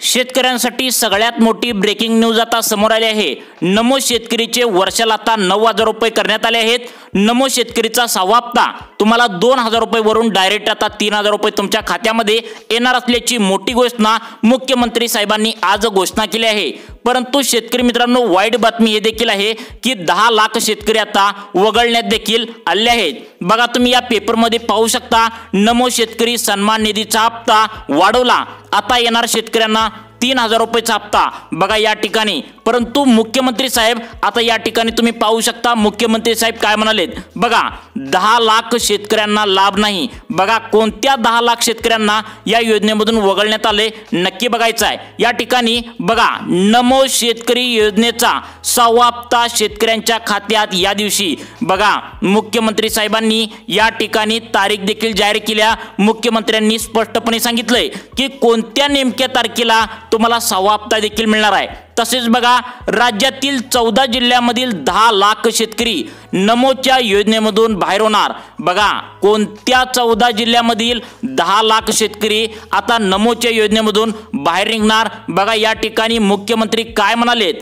शेतकऱ्यांसाठी सगळ्यात मोठी ब्रेकिंग न्यूज आता समोर आली आहे। नमो शेतकरीचे वर्षाला आता 9,000 रुपये करण्यात आले आहेत। नमो शेतकरीचा 6वा हप्ता तुम्हाला 2,000 रुपये वरून डायरेक्ट आता 3,000 रुपये तुमच्या खात्यामध्ये येणार असल्याची मोठी घोषणा मुख्यमंत्री साहेबांनी आज घोषणा केली आहे। परंतु शेतकरी मित्रांनो, वाईट बातमी हे देखील आहे की 10 लाख शेतकरी आता वगळण्यात देखील आले आहेत। बघा, तुम्ही या पेपरमध्ये पाहू शकता, नमो शेतकरी सन्मान निधीचा हप्ता वाढवला, आता येणार शेतकऱ्यांना 3,000 रुपयेचा हप्ता। बघा या ठिकाणी, परंतु मुख्यमंत्री साहेब आता या ठिकाणी तुम्ही पाहू शकता मुख्यमंत्री साहेब काय म्हणालेत। बघा, 10 लाख शेतकऱ्यांना लाभ नाही। बघा कोणत्या 10 लाख शेतकऱ्यांना या योजनेमधून वगळण्यात आले नक्की बघायचं आहे। या ठिकाणी बघा, नमो शेतकरी योजनेचा 6वा हप्ता शेतकऱ्यांच्या खात्यात या दिवशी। बघा, मुख्यमंत्री साहेबांनी या ठिकाणी तारीख देखील जाहीर केल्या। मुख्यमंत्र्यांनी स्पष्टपणे सांगितलंय की कोणत्या नेमक्या तारखेला तुम्हाला 6वा हप्ता देखील मिळणार आहे। तसेच बघा, राज्यातील 14 जिल्ह्यामधील 10 लाख शेतकरी नमोच्या योजनेमधून बाहेर होणार। बघा, कोणत्या 14 जिल्ह्यामधील 10 लाख शेतकरी आता नमोच्या योजनेमधून बाहेर निघणार। बघा या ठिकाणी मुख्यमंत्री काय म्हणालेत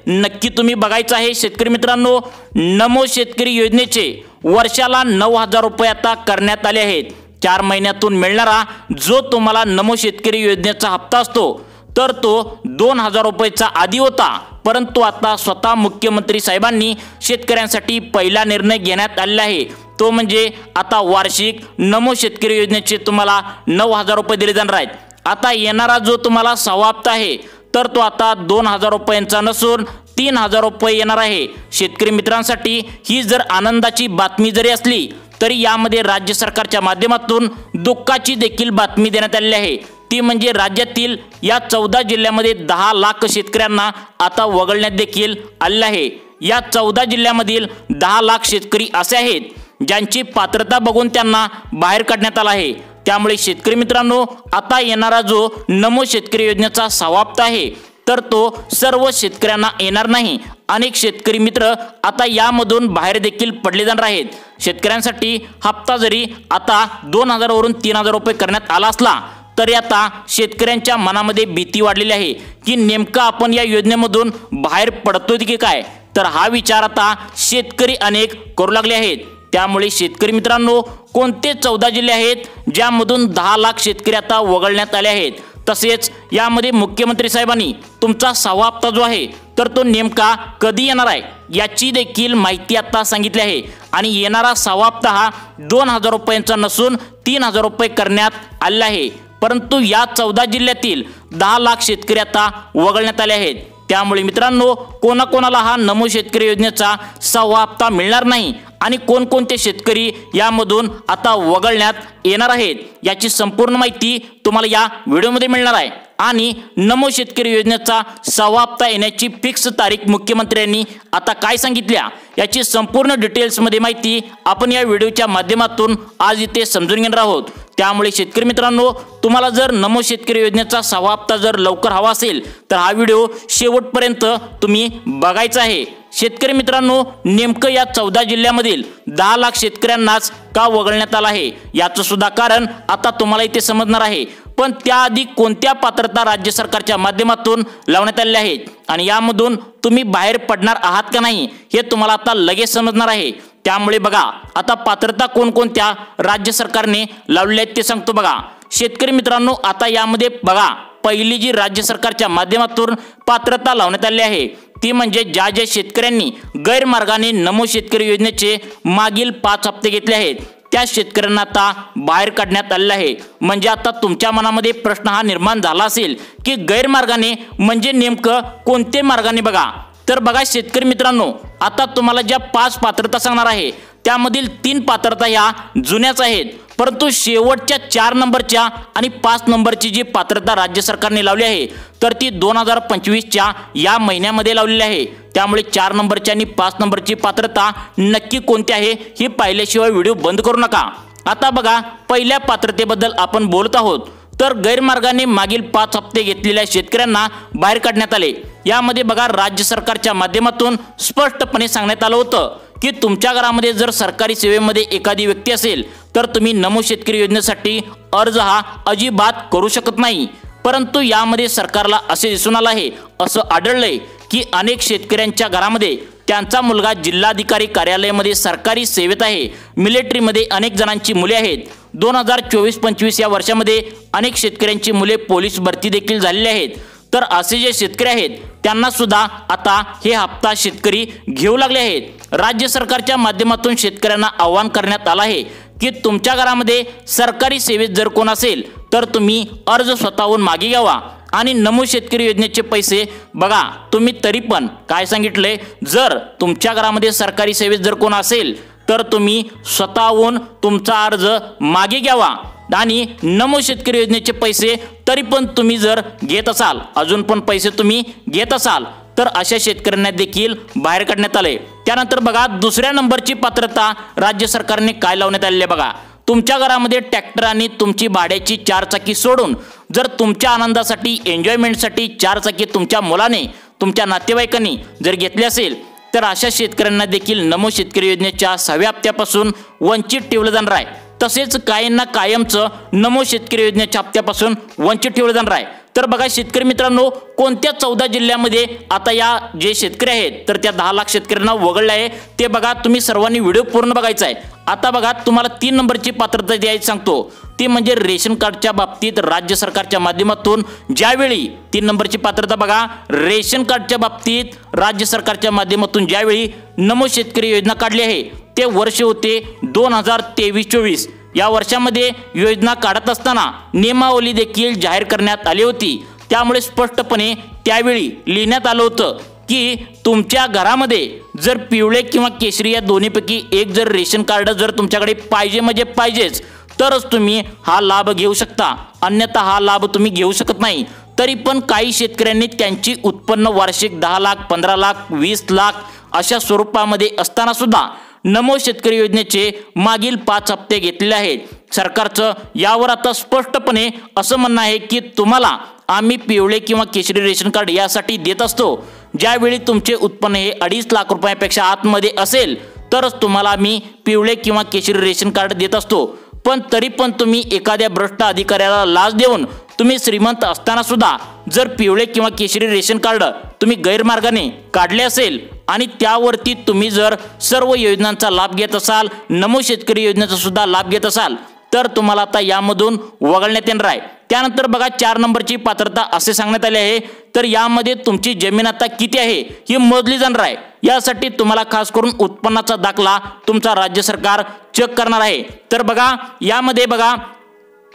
नक्की तुम्ही बघायचं आहे। शेतकरी मित्रांनो, नमो शेतकरी योजनेचे वर्षाला 9,000 रुपये आता करण्यात आले आहेत। 4 महिन्यातून मिळणारा जो तुम्हाला नमो शेतकरी योजनेचा हप्ता असतो तर तो 2,000 रुपयाचा आधी होता, परंतु आता स्वतः मुख्यमंत्री साहेबांनी शेतकऱ्यांसाठी पहिला निर्णय घेण्यात आलेला आहे। तो म्हणजे आता वार्षिक नमो शेतकरी योजनेचे तुम्हाला 9,000 रुपये दिले जाणार आहेत। आता येणारा जो तुम्हाला 6वा हप्ता आहे तर तो आता 2,000 रुपयांचा नसून 3,000 रुपये येणार आहे। शेतकरी मित्रांसाठी ही जर आनंदाची बातमी जरी असली तरी यामध्ये राज्य सरकारच्या माध्यमातून दुःखाची देखील बातमी देण्यात आलेली आहे। ती म्हणजे राज्यातील या 14 जिल्ह्यामध्ये 10 लाख शेतकऱ्यांना आता वगळण्यात देखील आले आहे। या 14 जिल्ह्यामधील 10 लाख शेतकरी असे आहेत ज्यांची पात्रता बघून त्यांना बाहेर काढण्यात आला आहे। त्यामुळे शेतकरी मित्रांनो, आता येणारा जो नमो शेतकरी योजनेचा 6वा हप्ता आहे तर तो सर्व शेतकऱ्यांना येणार नाही। अनेक शेतकरी मित्र आता यामधून बाहेर देखील पडले जाणार आहेत। शेतकऱ्यांसाठी हप्ता जरी आता 2,000 वरून 3,000 रुपये करण्यात आला असला तरी आता शेतकऱ्यांच्या मनामध्ये भीती वाढलेली आहे की नेमका आपण या योजनेमधून बाहेर पडतोय की काय। तर हा विचार आता शेतकरी अनेक करू लागले आहेत। त्यामुळे शेतकरी मित्रांनो, कोणते 14 जिल्हे आहेत ज्यामधून 10 लाख शेतकरी आता वगळण्यात आले आहेत। तसेच यामध्ये मुख्यमंत्री साहेबांनी तुमचा 6वा हप्ता जो आहे तर तो नेमका कधी येणार आहे याची देखील माहिती आता सांगितली आहे। आणि येणारा 6वा हप्ता हा 2,000 रुपयांचा नसून 3,000 रुपये करण्यात आलेला आहे। परंतु या 14 जिल्ह्यातील 10 लाख शेतकरी आता वगळण्यात आले आहेत। त्यामुळे मित्रांनो, कोणाकोणाला हा नमो शेतकरी योजनेचा 6वा हप्ता मिळणार नाही आणि कोणकोणते शेतकरी यामधून आता वगळण्यात येणार आहेत याची संपूर्ण माहिती तुम्हाला या व्हिडिओमध्ये मिळणार आहे। आणि नमो शेतकरी योजनेचा 6वा हप्ता येण्याची फिक्स तारीख मुख्यमंत्र्यांनी आता काय सांगितल्या याची संपूर्ण डिटेल्समध्ये माहिती आपण या व्हिडिओच्या माध्यमातून आज इथे समजून घेणार आहोत। त्यामुळे शेतकरी मित्रांनो, तुम्हाला जर नमो शेतकरी योजनेचा 6वा हप्ता जर लवकर हवा असेल तर हा व्हिडिओ शेवटपर्यंत तुम्ही बघायचा आहे। शेतकरी मित्रांनो, नेमकं या 14 जिल्ह्यामधील 10 लाख शेतकऱ्यांनाच का वगळण्यात आलं आहे याचं सुद्धा कारण आता तुम्हाला इथे समजणार आहे। पण त्याआधी कोणत्या पात्रता राज्य सरकारच्या माध्यमातून लावण्यात आलेल्या आहेत आणि यामधून तुम्ही बाहेर पडणार आहात का नाही हे तुम्हाला आता लगेच समजणार आहे। त्यामुळे बघा, आता पात्रता कोणकोणत्या राज्य सरकारने लावलेल्या आहेत ते सांगतो। बघा शेतकरी मित्रांनो, आता यामध्ये बघा, पहिली जी राज्य सरकारच्या माध्यमातून पात्रता लावण्यात आली आहे ती म्हणजे ज्या शेतकऱ्यांनी गैरमार्गाने नमो शेतकरी योजनेचे मागील 5 हप्ते घेतले आहेत त्या शेतकऱ्यांना आता बाहेर काढण्यात आलेलं आहे। म्हणजे आता तुमच्या मनामध्ये प्रश्न हा निर्माण झाला असेल की गैरमार्गाने म्हणजे नेमकं कोणते मार्गाने। बघा तर बघा शेतकरी मित्रांनो, आता तुम्हाला ज्या 5 पात्रता सांगणार आहे त्यामधील 3 पात्रता ह्या जुन्याच आहेत, परंतु शेवटच्या 4 नंबरच्या आणि 5 नंबरची जी पात्रता राज्य सरकारने लावली आहे तर ती 2025च्या या महिन्यामध्ये लावलेली आहे। त्यामुळे 4 नंबरची आणि 5 नंबरची पात्रता नक्की कोणती आहे ही पाहिल्याशिवाय व्हिडिओ बंद करू नका। आता बघा, पहिल्या पात्रतेबद्दल आपण बोलत आहोत तर गैरमार्गाने मागील 5 हप्ते घेतलेल्या शेतकऱ्यांना बाहेर काढण्यात आले। यामध्ये बघा, राज्य सरकारच्या माध्यमातून स्पष्टपणे सांगण्यात आलं होतं की तुमच्या घरामध्ये जर सरकारी सेवेमध्ये एखादी व्यक्ती असेल तर तुम्ही नमो शेतकरी योजनेसाठी अर्ज हा अजिबात करू शकत नाही। परंतु यामध्ये सरकारला असे दिसून आलं आहे, असं आढळलंय की अनेक शेतकऱ्यांच्या घरामध्ये त्यांचा मुलगा जिल्हाधिकारी कार्यालयामध्ये सरकारी सेवेत आहे, मिलिटरीमध्ये अनेक जणांची मुले आहेत। 2024-25 या वर्षामध्ये अनेक शेतकऱ्यांची मुले पोलीस भरती देखील झालेली आहेत। तर असे जे शेतकरी आहेत त्यांना सुद्धा आता हे हप्ता शेतकरी घेऊ लागले आहेत। राज्य सरकारच्या माध्यमातून शेतकऱ्यांना आवाहन करण्यात आलं आहे की तुमच्या घरामध्ये सरकारी सेवेत जर कोण असेल तर तुम्ही अर्ज स्वतःहून मागे घ्यावा आणि नमो शेतकरी योजनेचे पैसे बघा तुम्ही तरी पण काय सांगितले, जर तुमच्या घरामध्ये सरकारी सेवेत जर कोण असेल तर तुम्ही स्वतःहून तुमचा अर्ज मागे घ्यावा आणि नमो शेतकरी योजनेचे पैसे तरी पण तुम्ही जर घेत असाल, अजून पण पैसे तुम्ही घेत असाल तर अशा शेतकऱ्यांना देखील बाहेर काढण्यात आले। त्यानंतर बघा दुसऱ्या नंबरची पात्रता राज्य सरकारने काय लावण्यात आलेली आहे बघा, तुमच्या घरामध्ये ट्रॅक्टर आणि तुमची भाड्याची 4 चाकी सोडून जर तुमच्या आनंदासाठी एन्जॉयमेंटसाठी 4 चाकी तुमच्या मुलाने तुमच्या नातेवाईकांनी जर घेतली असेल तर अशा शेतकऱ्यांना देखील नमो शेतकरी योजनेच्या 6व्या हप्त्यापासून वंचित ठेवलं जाणार आहे। तसेच काहींना कायमचं नमो शेतकरी योजनेच्या हप्त्यापासून वंचित ठेवलं जाणार आहे। तर बघा शेतकरी मित्रांनो, कोणत्या 14 जिल्ह्यामध्ये आता या जे शेतकरी आहेत तर त्या 10 लाख शेतकऱ्यांना वगळले आहे ते बघा तुम्ही सर्वांनी व्हिडिओ पूर्ण बघायचा आहे। आता बघा तुम्हाला 3 नंबरची पात्रता द्यायची सांगतो, ती म्हणजे रेशन कार्डच्या बाबतीत राज्य सरकारच्या माध्यमातून ज्यावेळी 3 नंबरची पात्रता बघा, रेशन कार्डच्या बाबतीत राज्य सरकारच्या माध्यमातून ज्यावेळी नमो शेतकरी योजना काढली आहे ते वर्ष होते 2023-24। या वर्षामध्ये योजना काढत असताना नियमावली देखील जाहीर करण्यात आली होती। त्यामुळे स्पष्टपणे त्यावेळी लिहिण्यात आलं होतं की तुमच्या घरामध्ये जर पिवळे किंवा केशरी या दोन्हीपैकी एक जर रेशन कार्ड जर तुमच्याकडे पाहिजे म्हणजे पाहिजेच तरच तुम्ही हा लाभ घेऊ शकता, अन्यथा हा लाभ तुम्ही घेऊ शकत नाही। तरी पण काही शेतकऱ्यांनी त्यांची उत्पन्न वार्षिक 10 लाख 15 लाख 20 लाख अशा स्वरूपामध्ये असताना सुद्धा नमो शेतकरी योजनेचे मागील 5 हप्ते घेतलेले आहेत। सरकारचं यावर आता स्पष्टपणे असं म्हणणं आहे की तुम्हाला आम्ही पिवळे किंवा केशरी रेशन कार्ड यासाठी देत असतो, ज्यावेळी तुमचे उत्पन्न हे 2.5 लाख रुपयापेक्षा आतमध्ये असेल तरच तुम्हाला आम्ही पिवळे किंवा केशरी रेशन कार्ड देत असतो। पण तरी पण तुम्ही एखाद्या भ्रष्ट अधिकाऱ्याला लाच देऊन तुम्ही श्रीमंत असताना सुद्धा जर पिवळे किंवा केशरी रेशन कार्ड तुम्ही गैरमार्गाने काढले असेल आणि त्यावरती तुम्ही जर सर्व योजनांचा लाभ घेत असाल, नमो शेतकरी योजनेचा सुद्धा लाभ घेत असाल तर तुम्हाला आता यामधून वगळण्यात येणार आहे। त्यानंतर बघा 4 नंबरची पात्रता असे सांगण्यात आले आहे, तर यामध्ये तुमची जमीन आता किती आहे ही मोजली जाणार आहे। यासाठी तुम्हाला खास करून उत्पन्नाचा दाखला तुमचा राज्य सरकार चेक करणार आहे। तर बघा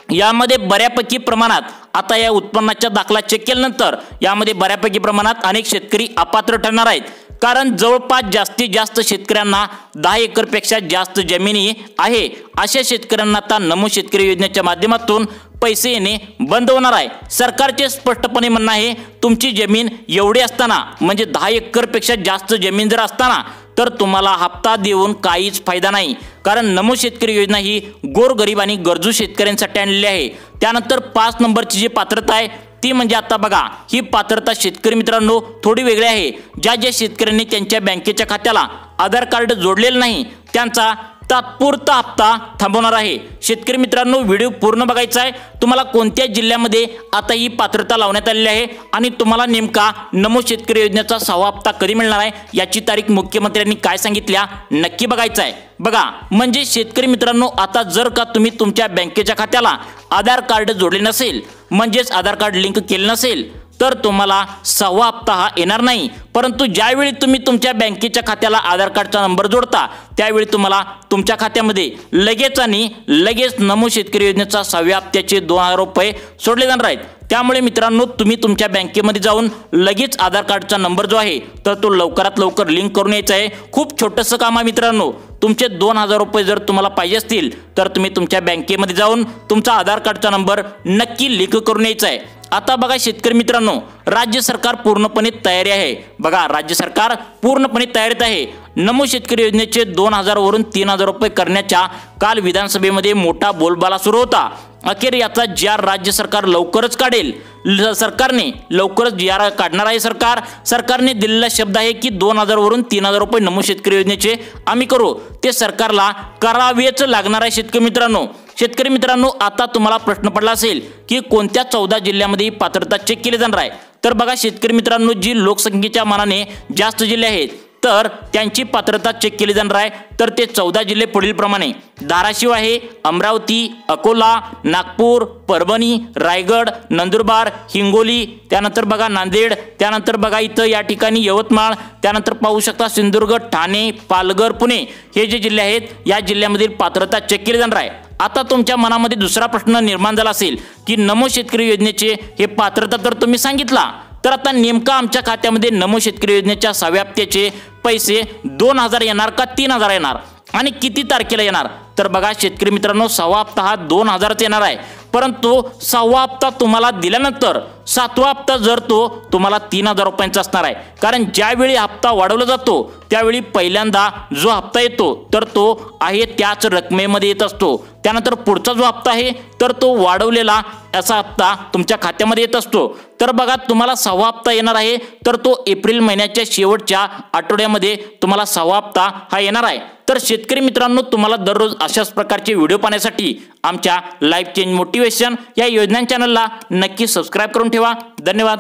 यामध्ये बऱ्यापैकी प्रमाणात आता या उत्पन्नाच्या दाखला चेक केल्यानंतर यामध्ये बऱ्यापैकी प्रमाणात अनेक शेतकरी अपात्र ठरणार आहेत, कारण जवळपास जास्तीत जास्त शेतकऱ्यांना 10 एकरपेक्षा जास्त जमिनी आहे। अशा शेतकऱ्यांना आता नमो शेतकरी योजनेच्या माध्यमातून पैसे येणे बंद होणार आहे। सरकारचे स्पष्टपणे म्हणणं आहे तुमची जमीन एवढी असताना म्हणजे 10 एकरपेक्षा जास्त जमीन जर असताना तर तुम्हाला हप्ता देऊन काहीच फायदा नाही, कारण नमो शेतकरी योजना ही गोरगरीब आणि गरजू शेतकऱ्यांसाठी आणलेली आहे। त्यानंतर 5 नंबरची जी पात्रता आहे ती म्हणजे आता बघा ही पात्रता शेतकरी मित्रांनो थोडी वेगळी आहे। ज्या शेतकऱ्यांनी त्यांच्या बँकेच्या खात्याला आधार कार्ड जोडलेलं नाही त्यांचा तात्पुरता हप्ता थांबवणार आहे। शेतकरी मित्रांनो व्हिडिओ पूर्ण बघायचा आहे, तुम्हाला कोणत्या जिल्ह्यामध्ये आता ही पात्रता लावण्यात आलेली आहे आणि तुम्हाला नेमका नमो शेतकरी योजनेचा 6वा हप्ता कधी मिळणार आहे याची तारीख मुख्यमंत्र्यांनी काय सांगितल्या नक्की बघायचं आहे। बघा म्हणजे शेतकरी मित्रांनो आता जर का तुम्ही तुमच्या बँकेच्या खात्याला आधार कार्ड जोडले नसेल म्हणजेच आधार कार्ड लिंक केले नसेल तर तुम्हाला 6वा हप्ता हा येणार नाही, परंतु ज्यावेळी तुम्ही तुमच्या बँकेच्या खात्याला आधार कार्डचा नंबर जोडता त्यावेळी तुम्हाला तुमच्या खात्यामध्ये लगेच नमो शेतकरी योजनेचा 6व्या हप्त्याचे 2000 रुपये सोडले जाणार आहेत। त्यामुळे मित्रांनो तुम्ही तुमच्या बँकेमध्ये जाऊन लगेच आधार कार्डचा नंबर जो आहे तर तो लवकरात लवकर लिंक करून यायचा आहे। खूप छोटंसं काम आहे मित्रांनो, तुमचे 2000 रुपये जर तुम्हाला पाहिजे असतील तर तुम्ही तुमच्या बँकेमध्ये जाऊन तुमचा आधार कार्डचा नंबर नक्की लिंक करून यायचा आहे। आता बघा शेतकरी मित्रांनो राज्य सरकार पूर्णपणे तयारी आहे। बघा राज्य सरकार पूर्णपणे तयारीत आहे। नमो शेतकरी योजनेचे 2000 वरून 3000 रुपये करण्याच्या काल विधानसभेमध्ये मोठा बोलबाला सुरू होता। अखेर याचा जी.आर. राज्य सरकार लवकरच काढेल। सरकारने लवकरच जी.आर. काढणार आहे। सरकारने दिलेला शब्द आहे की 2000 वरून 3000 रुपये नमो शेतकरी योजनेचे आम्ही करू, ते सरकारला करावेच लागणार आहे। शेतकरी मित्रांनो शेतकरी मित्रांनो, आता तुम्हाला प्रश्न पडला असेल की कोणत्या 14 जिल्ह्यामध्ये पात्रता चेक केली जाणार आहे। तर बघा शेतकरी मित्रांनो, जी लोकसंख्येच्या मानाने जास्त जिल्हे आहेत तर त्यांची पात्रता चेक केली जाणार आहे। तर ते 14 जिल्हे पुढील प्रमाणे धाराशिव आहे, अमरावती, अकोला, नागपूर, परभणी, रायगड, नंदुरबार, हिंगोली, त्यानंतर बघा नांदेड, त्यानंतर बघा इथं या ठिकाणी यवतमाळ, त्यानंतर पाहू शकता सिंधुदुर्ग, ठाणे, पालघर, पुणे हे जे जिल्हे आहेत या जिल्ह्यामधील पात्रता चेक केली जाणार आहे। आता तुमच्या मनामध्ये दुसरा प्रश्न निर्माण झाला असेल की नमो शेतकरी योजनेचे हे पात्रता तर तुम्ही सांगितला, तर आता नेमका आमच्या खात्यामध्ये नमो शेतकरी योजनेच्या 6व्या हप्त्याचे पैसे 2000 येणार का 3000 येणार आणि किती तारखेला येणार? तर बघा शेतकरी मित्रांनो, 6वा हप्ता हा 2000च येणार आहे, परंतु 6वा हप्ता तुम्हाला दिल्यानंतर 7वा हप्ता जर तो तुम्हाला 3000 रुपयांचा असणार आहे। कारण ज्यावेळी हप्ता वाढवला जातो त्यावेळी पहिल्यांदा जो हप्ता येतो तर तो आहे त्याच रकमेमध्ये येत असतो, त्यानंतर पुढचा जो हप्ता आहे तर तो वाढवलेला असा हप्ता तुमच्या खात्यामध्ये येत असतो। तर बघा तुम्हाला 6वा हप्ता येणार आहे तर तो एप्रिल महिन्याच्या शेवटच्या आठवड्यामध्ये तुम्हाला 6वा हप्ता हा येणार आहे। तर शेतकरी मित्रांनो, तुम्हाला दररोज अशाच प्रकारचे व्हिडिओ पाहण्यासाठी आमच्या लाईफ चेंज मोटिवेशन या योजना चॅनलला नक्की सबस्क्राइब करून ठेवा। धन्यवाद।